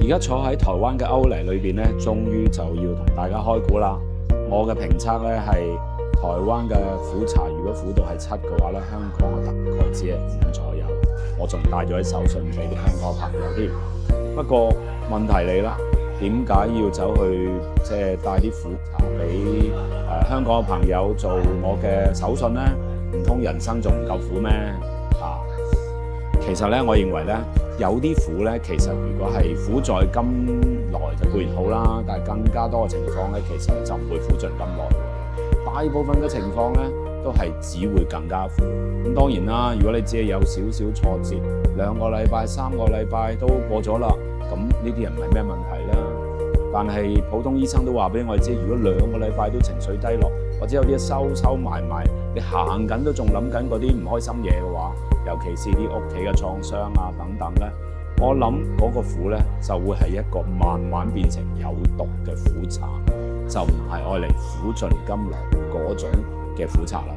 家坐喺台灣嘅歐泥裏邊咧，終於就要同大家開估啦。我嘅評測咧係台灣嘅苦茶，如果苦度係7嘅話咧，香港大概只係5左右。我仲帶咗啲手信俾啲香港朋友添。不過問題嚟啦，點解要走去帶啲苦茶俾香港嘅朋友做我嘅手信呢？唔通人生仲唔夠苦咩？其實咧，我認為咧，有啲苦咧，其實如果係苦在甘來就固然好啦，但係更加多嘅情況咧，其實就唔會苦盡甘來。大部分嘅情況咧，都係只會更加苦。咁當然啦，如果你只係有少少挫折，2個禮拜、3個禮拜都過咗啦，咁呢啲人唔係咩問題啦。但係普通醫生都話俾我哋知，如果2個禮拜都情緒低落，或者有啲收埋，你行緊都仲諗緊嗰啲唔開心嘢嘅話，尤其是啲屋企嘅創傷啊等等咧，我諗嗰個苦咧就會係一個慢慢變成有毒嘅苦茶，就唔係愛嚟苦盡甘來嗰種嘅苦茶啦。